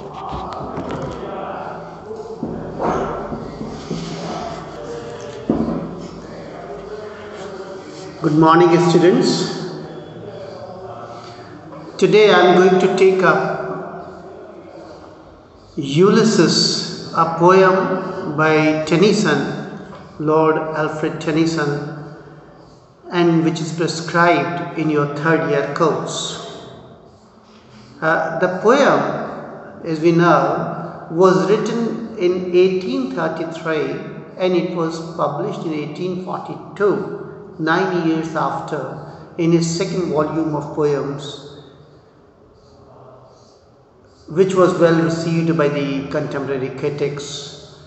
Good morning, students. Today I am going to take up Ulysses, a poem by Tennyson, Lord Alfred Tennyson, and which is prescribed in your third year course. The poem, as we know, was written in 1833 and it was published in 1842. 9 years after, in his second volume of poems, which was well received by the contemporary critics.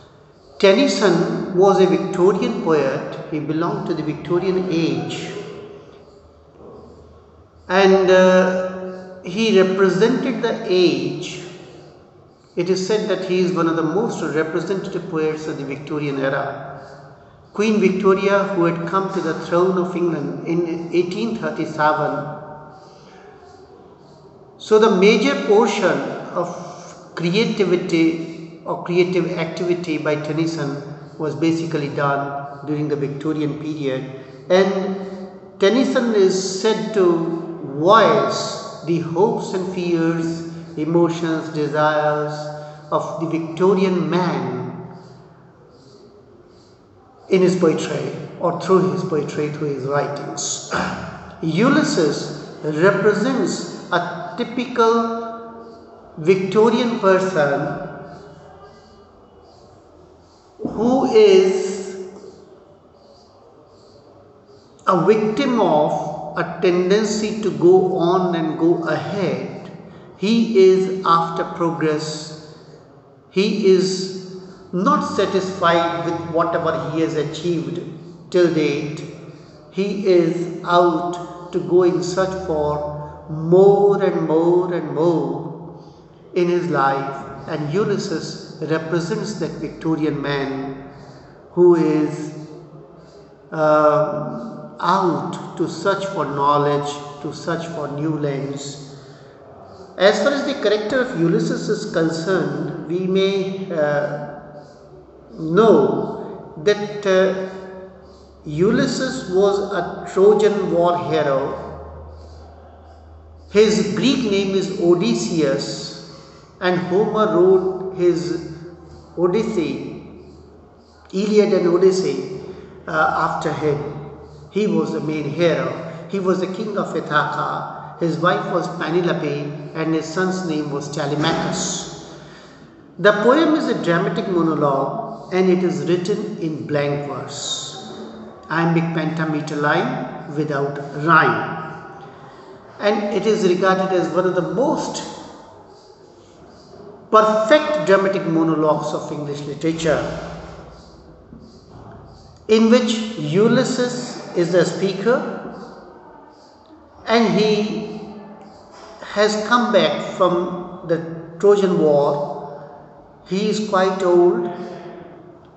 Tennyson was a Victorian poet. He belonged to the Victorian age, and he represented the age. It is said that he is one of the most representative poets of the Victorian era. Queen Victoria, who had come to the throne of England in 1837. So the major portion of creativity or creative activity by Tennyson was basically done during the Victorian period, and Tennyson is said to voice the hopes and fears, emotions, desires of the Victorian man in his poetry, or through his poetry, through his writings. Ulysses represents a typical Victorian person who is a victim of a tendency to go on and go ahead. He is after progress. He is not satisfied with whatever he has achieved till date. He is out to go in search for more and more and more in his life, and Ulysses represents that Victorian man who is out to search for knowledge, to search for new lands. As far as the character of Ulysses is concerned, we may know that Ulysses was a Trojan war hero. His Greek name is Odysseus, and Homer wrote his Odyssey, Iliad and Odyssey, after him. He was the main hero. He was the king of Ithaca. His wife was Penelope and his son's name was Telemachus. The poem is a dramatic monologue and it is written in blank verse, iambic pentameter line without rhyme, and it is regarded as one of the most perfect dramatic monologues of English literature, in which Ulysses is the speaker and he has come back from the Trojan War. He is quite old,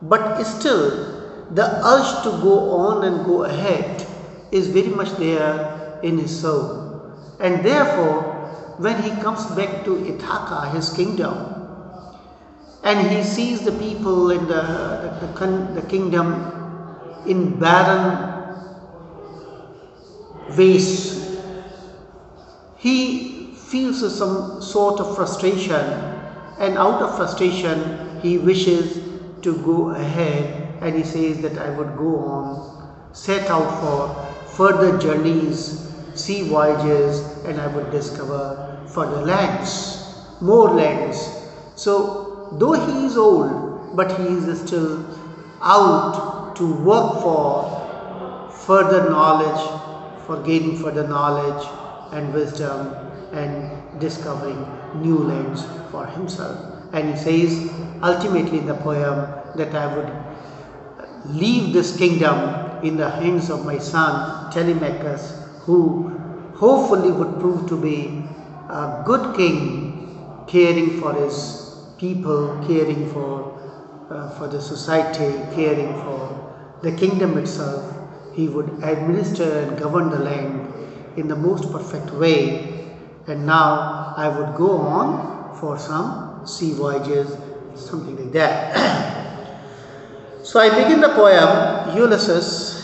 but still the urge to go on and go ahead is very much there in his soul. And therefore, when he comes back to Ithaca, his kingdom, and he sees the people in the kingdom in barren waste, he feels some sort of frustration, and out of frustration he wishes to go ahead, and he says that I would go on, set out for further journeys, sea voyages, and I would discover further lands, more lands. So though he is old, but he is still out to work for further knowledge, for gaining further knowledge and wisdom and discovering new lands for himself. And he says ultimately in the poem that I would leave this kingdom in the hands of my son Telemachus, who hopefully would prove to be a good king, caring for his people, caring for the society, caring for the kingdom itself. He would administer and govern the land in the most perfect way. And now I would go on for some sea voyages, something like that. So I begin the poem, Ulysses.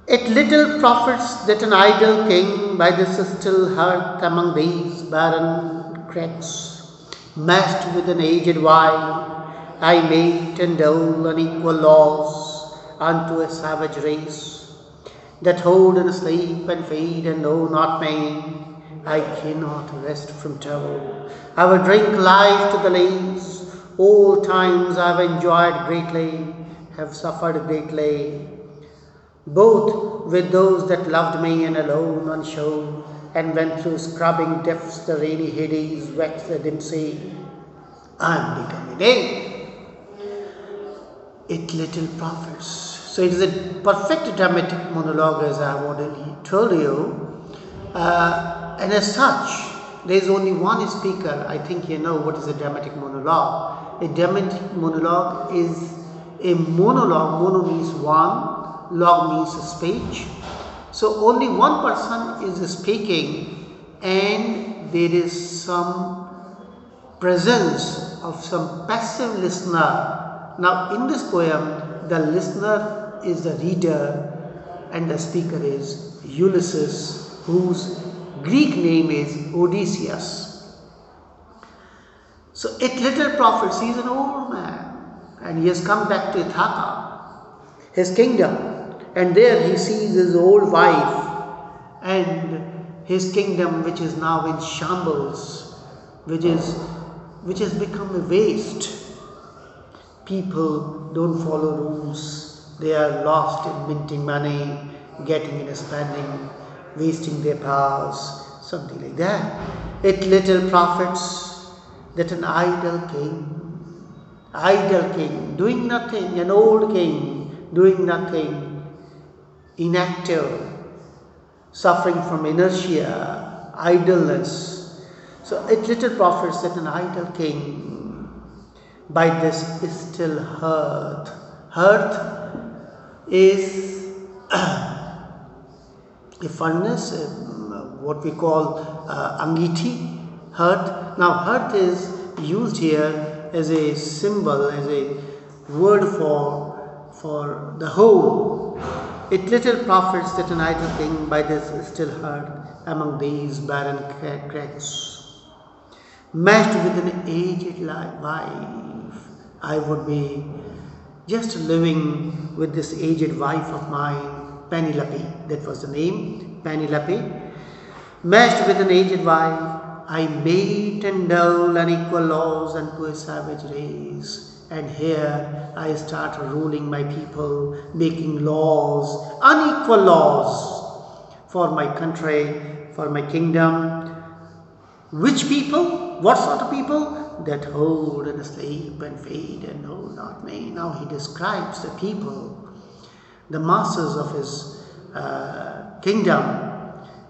It little profits that an idle king by this still hearth among these barren cracks, matched with an aged wine, I mate and dole unequal laws unto a savage race, that hold and sleep and feed and know not pain. I cannot rest from trouble. I will drink life to the lace. All times I have enjoyed greatly, have suffered greatly, both with those that loved me and alone unshown, and went through scrubbing depths the rainy Hades waxed the dim sea. I am becoming it little profits. So it is a perfect dramatic monologue, as I have already told you, and as such, there is only one speaker. I think you know what is a dramatic monologue. A dramatic monologue is a monologue. Mono means one, log means speech. So only one person is speaking, and there is some presence of some passive listener. Now in this poem, the listener is the reader and the speaker is Ulysses, whose Greek name is Odysseus. So it little profits, he is an old man and he has come back to Ithaca, his kingdom, and there he sees his old wife and his kingdom, which is now in shambles, which has become a waste. People don't follow rules. They are lost in minting money, getting and spending, wasting their powers, something like that. It little profits that an idle king, doing nothing, an old king, doing nothing, inactive, suffering from inertia, idleness. So it little profits that an idle king by this still hearth. Hearth is a furnace, what we call angiti, hearth. Now hearth is used here as a symbol, as a word for the whole. It little profits that an idle king by this still hearth among these barren cracks, matched with an aged wife. I would be just living with this aged wife of mine, Penelope, that was the name, Penelope. Matched with an aged wife, I mate and dole unequal laws unto a savage race. And here I start ruling my people, making laws, unequal laws for my country, for my kingdom. Which people? What sort of people? That hold and sleep and feed and know not me. Now he describes the people, the masters of his kingdom.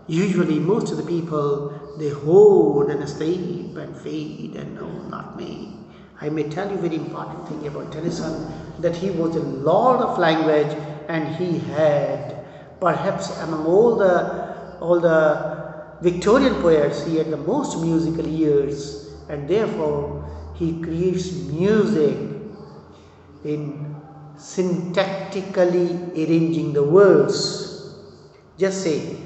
Usually most of the people, they hold and sleep and feed and know not me. I may tell you a very important thing about Tennyson, that he was a lord of language, and he had, perhaps among all the Victorian poets, he had the most musical ears, and therefore he creates music in syntactically arranging the words. Just say,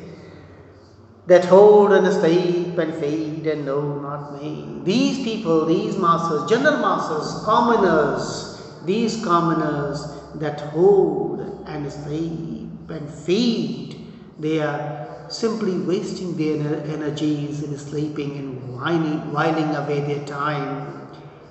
that hold and sleep and feed and know not me. These people, these masters, general masters, commoners, these commoners that hold and sleep and feed, they are simply wasting their energies in sleeping and whiling away their time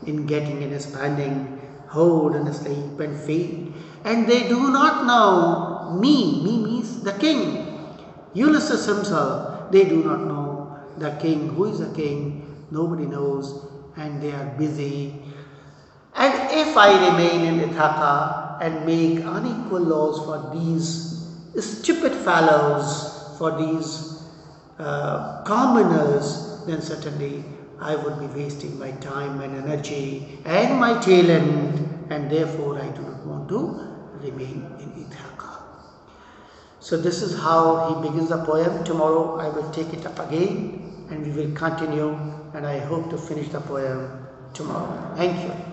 in getting and spending, hold and sleep and feed. And they do not know me. Me means the king, Ulysses himself. They do not know the king. Who is the king? Nobody knows, and they are busy. And if I remain in Ithaca and make unequal laws for these stupid fellows, for these commoners, then certainly I would be wasting my time and energy and my talent, and therefore I do not want to remain in Ithaca. So this is how he begins the poem. Tomorrow I will take it up again and we will continue, and I hope to finish the poem tomorrow. Thank you.